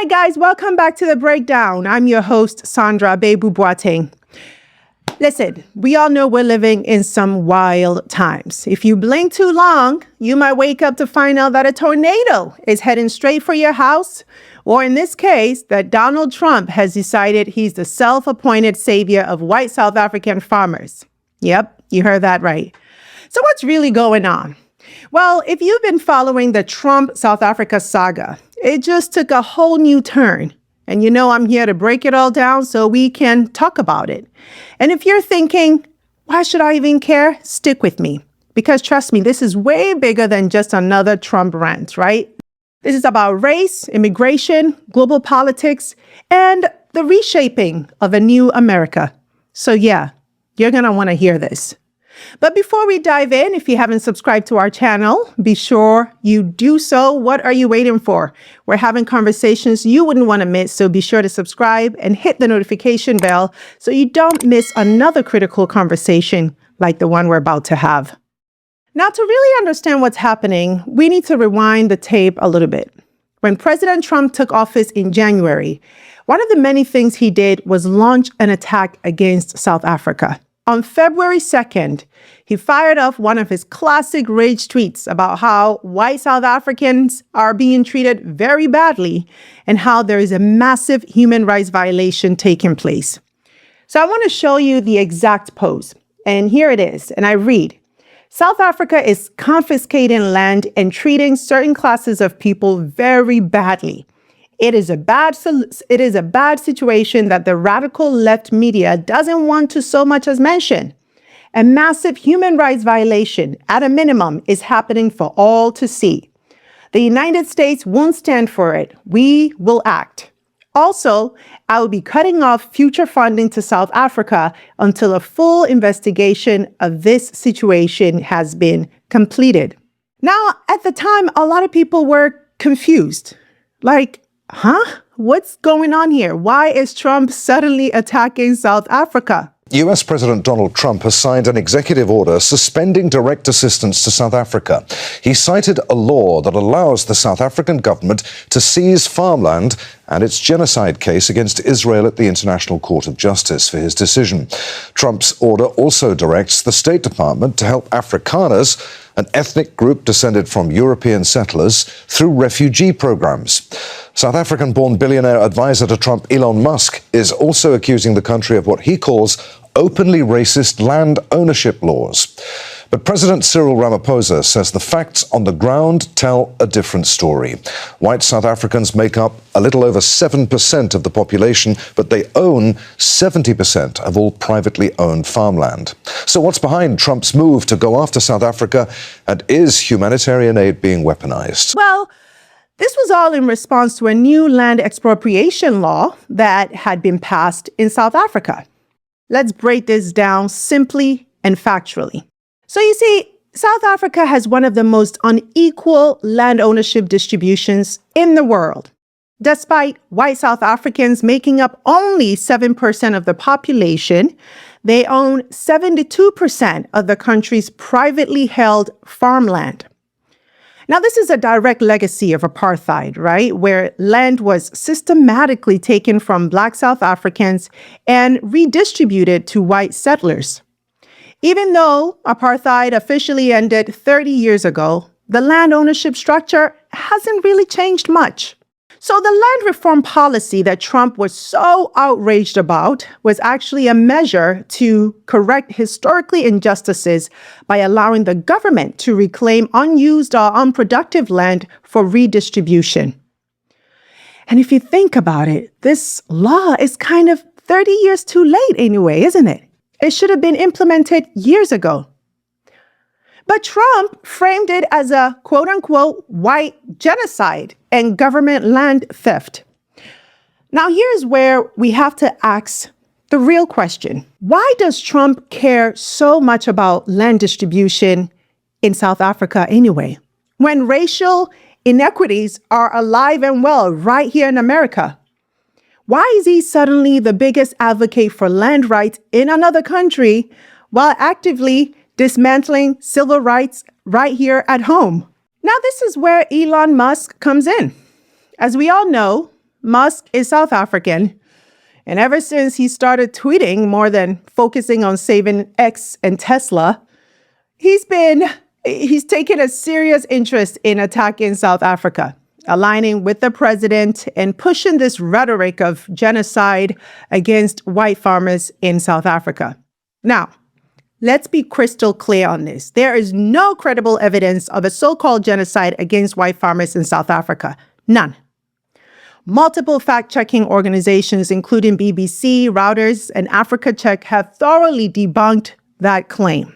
right, guys, welcome back to The Breakdown. I'm your host, Sandra, Babu-Boateng. Listen, we all know we're living in some wild times. If you blink too long, you might wake up to find out that a tornado is heading straight for your house, or in this case, that Donald Trump has decided he's the self-appointed savior of white South African farmers. Yep, you heard that right. So what's really going on? Well, if you've been following the Trump-South Africa saga, it just took a whole new turn. And you know I'm here to break it all down so we can talk about it. And if you're thinking, why should I even care? Stick with me. Because trust me, this is way bigger than just another Trump rant, right? This is about race, immigration, global politics, and the reshaping of a new America. So yeah, you're going to want to hear this. But before we dive in, if you haven't subscribed to our channel, be sure you do so. What are you waiting for? We're having conversations you wouldn't want to miss, so be sure to subscribe and hit the notification bell so you don't miss another critical conversation like the one we're about to have. Now, to really understand what's happening, we need to rewind the tape a little bit. When President Trump took office in January, one of the many things he did was launch an attack against South Africa. On February 2nd, he fired off one of his classic rage tweets about how white South Africans are being treated very badly and how there is a massive human rights violation taking place. So I want to show you the exact post. And here it is. And I read, South Africa is confiscating land and treating certain classes of people very badly. It is a bad situation that the radical left media doesn't want to so much as mention. A massive human rights violation, at a minimum, is happening for all to see. The United States won't stand for it. We will act. Also, I will be cutting off future funding to South Africa until a full investigation of this situation has been completed. Now, at the time, a lot of people were confused. What's going on here? Why is Trump suddenly attacking South Africa? US President Donald Trump has signed an executive order suspending direct assistance to South Africa. He cited a law that allows the South African government to seize farmland and its genocide case against Israel at the International Court of Justice for his decision. Trump's order also directs the State Department to help Afrikaners, an ethnic group descended from European settlers, through refugee programs. South African-born billionaire advisor to Trump, Elon Musk, is also accusing the country of what he calls openly racist land ownership laws. But President Cyril Ramaphosa says the facts on the ground tell a different story. White South Africans make up a little over 7% of the population, but they own 70% of all privately owned farmland. So what's behind Trump's move to go after South Africa, and is humanitarian aid being weaponized? Well, this was all in response to a new land expropriation law that had been passed in South Africa. Let's break this down simply and factually. So you see, South Africa has one of the most unequal land ownership distributions in the world. Despite white South Africans making up only 7% of the population, they own 72% of the country's privately held farmland. Now, this is a direct legacy of apartheid, right? Where land was systematically taken from Black South Africans and redistributed to white settlers. Even though apartheid officially ended 30 years ago, the land ownership structure hasn't really changed much. So the land reform policy that Trump was so outraged about was actually a measure to correct historically injustices by allowing the government to reclaim unused or unproductive land for redistribution. And if you think about it, this law is kind of 30 years too late anyway, isn't it? It should have been implemented years ago. But Trump framed it as a quote-unquote white genocide and government land theft. Now, here's where we have to ask the real question. Why does Trump care so much about land distribution in South Africa anyway, when racial inequities are alive and well right here in America? Why is he suddenly the biggest advocate for land rights in another country while actively dismantling civil rights right here at home? Now, this is where Elon Musk comes in. As we all know, Musk is South African. And ever since he started tweeting more than focusing on saving X and Tesla, he's taken a serious interest in attacking South Africa, aligning with the president and pushing this rhetoric of genocide against white farmers in South Africa. Now, let's be crystal clear on this. There is no credible evidence of a so-called genocide against white farmers in South Africa. None. Multiple fact-checking organizations, including BBC, Reuters, and Africa Check, have thoroughly debunked that claim.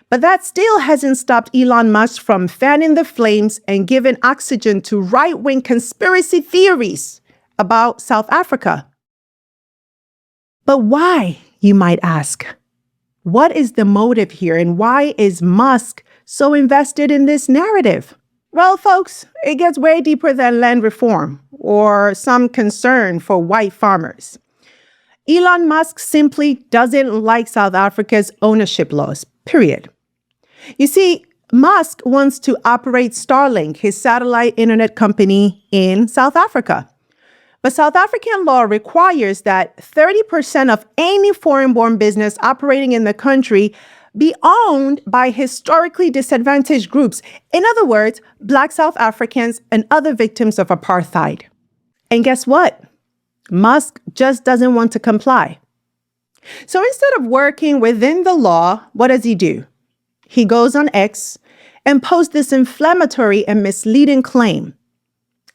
But that still hasn't stopped Elon Musk from fanning the flames and giving oxygen to right-wing conspiracy theories about South Africa. But why, you might ask? What is the motive here, and why is Musk so invested in this narrative? Well, folks, it gets way deeper than land reform or some concern for white farmers. Elon Musk simply doesn't like South Africa's ownership laws, period. You see, Musk wants to operate Starlink, his satellite internet company, in South Africa. But South African law requires that 30% of any foreign-born business operating in the country be owned by historically disadvantaged groups. In other words, Black South Africans and other victims of apartheid. And guess what? Musk just doesn't want to comply. So instead of working within the law, what does he do? He goes on X and posts this inflammatory and misleading claim.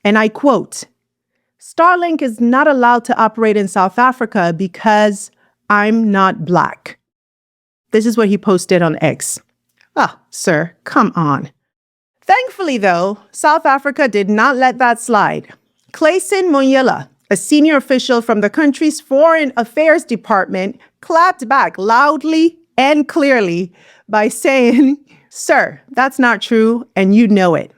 And I quote, "Starlink is not allowed to operate in South Africa because I'm not Black." This is what he posted on X. Sir, come on. Thankfully, though, South Africa did not let that slide. Clayson Monyela, a senior official from the country's Foreign Affairs Department, clapped back loudly and clearly by saying, "Sir, that's not true, and you know it.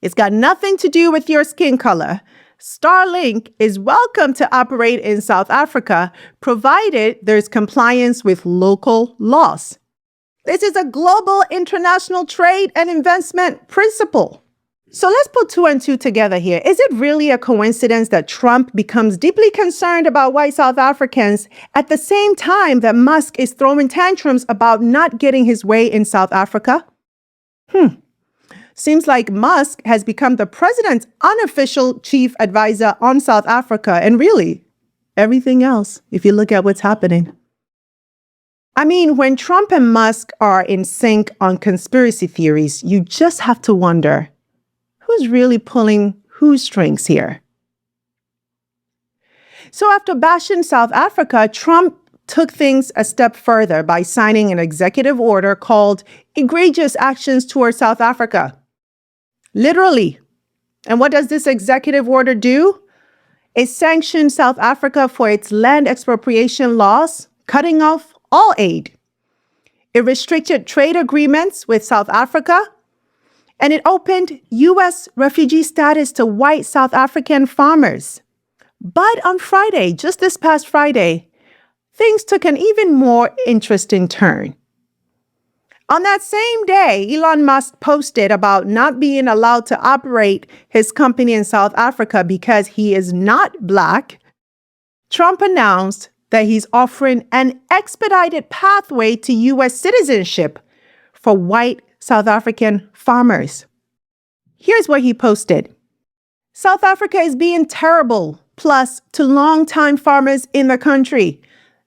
It's got nothing to do with your skin color. Starlink is welcome to operate in South Africa, provided there's compliance with local laws. This is a global international trade and investment principle." So let's put two and two together here. Is it really a coincidence that Trump becomes deeply concerned about white South Africans at the same time that Musk is throwing tantrums about not getting his way in South Africa? Seems like Musk has become the president's unofficial chief advisor on South Africa and really everything else, if you look at what's happening. I mean, when Trump and Musk are in sync on conspiracy theories, you just have to wonder, who's really pulling whose strings here? So after bashing South Africa, Trump took things a step further by signing an executive order called Egregious Actions Towards South Africa. Literally. And what does this executive order do? It sanctioned South Africa for its land expropriation laws, cutting off all aid. It restricted trade agreements with South Africa, and it opened U.S. refugee status to white South African farmers. But on Friday, just this past Friday, things took an even more interesting turn. On that same day, Elon Musk posted about not being allowed to operate his company in South Africa because he is not Black. Trump announced that he's offering an expedited pathway to U.S. citizenship for white South African farmers. Here's what he posted. "South Africa is being terrible, plus to longtime farmers in the country.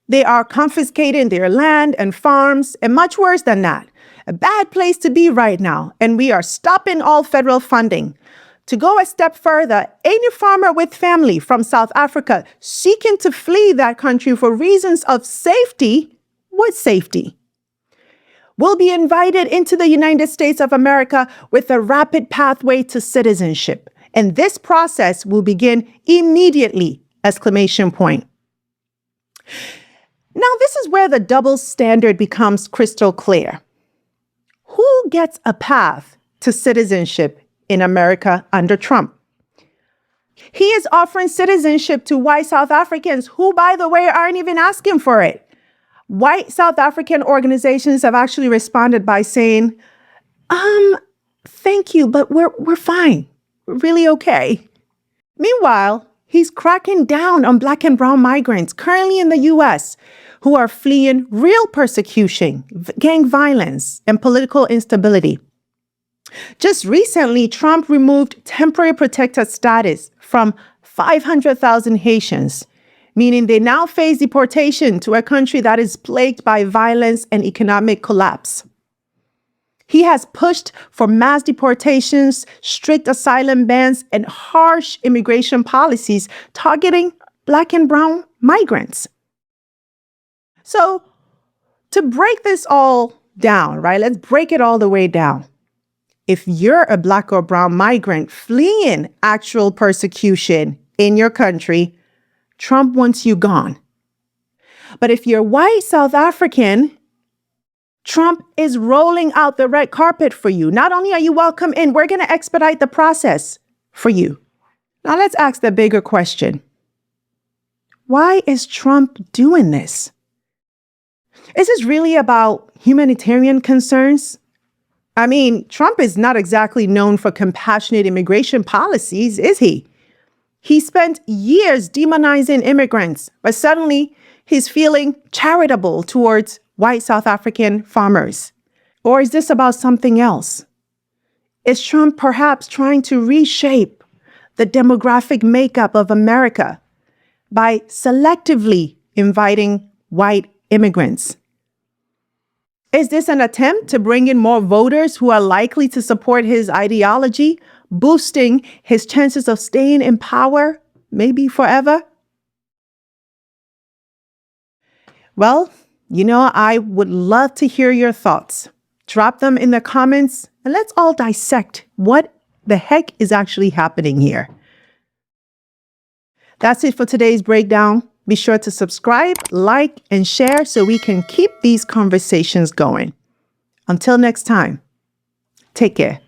They are confiscating their land and farms, and much worse than that. A bad place to be right now, and we are stopping all federal funding. To go a step further, any farmer with family from South Africa seeking to flee that country for reasons of safety, what safety? Will be invited into the United States of America with a rapid pathway to citizenship. And this process will begin immediately! Exclamation point. Now, this is where the double standard becomes crystal clear. Who gets a path to citizenship in America under Trump? He is offering citizenship to white South Africans who, by the way, aren't even asking for it. White South African organizations have actually responded by saying, thank you, but we're fine. We're really okay. Meanwhile, He's cracking down on Black and brown migrants currently in the U.S. who are fleeing real persecution, gang violence, and political instability. Just recently, Trump removed temporary protected status from 500,000 Haitians, meaning they now face deportation to a country that is plagued by violence and economic collapse. He has pushed for mass deportations, strict asylum bans, and harsh immigration policies targeting Black and brown migrants. So, to break this all down, right? Let's break it all the way down. If you're a Black or brown migrant fleeing actual persecution in your country, Trump wants you gone. But if you're white South African, Trump is rolling out the red carpet for you. Not only are you welcome in, we're going to expedite the process for you. Now let's ask the bigger question. Why is Trump doing this? Is this really about humanitarian concerns? I mean, Trump is not exactly known for compassionate immigration policies, is he? He spent years demonizing immigrants, but suddenly he's feeling charitable towards white South African farmers. Or is this about something else? Is Trump perhaps trying to reshape the demographic makeup of America by selectively inviting white immigrants? Is this an attempt to bring in more voters who are likely to support his ideology, boosting his chances of staying in power, maybe forever? Well, I would love to hear your thoughts. Drop them in the comments and let's all dissect what the heck is actually happening here. That's it for today's breakdown. Be sure to subscribe, like, and share so we can keep these conversations going. Until next time, take care.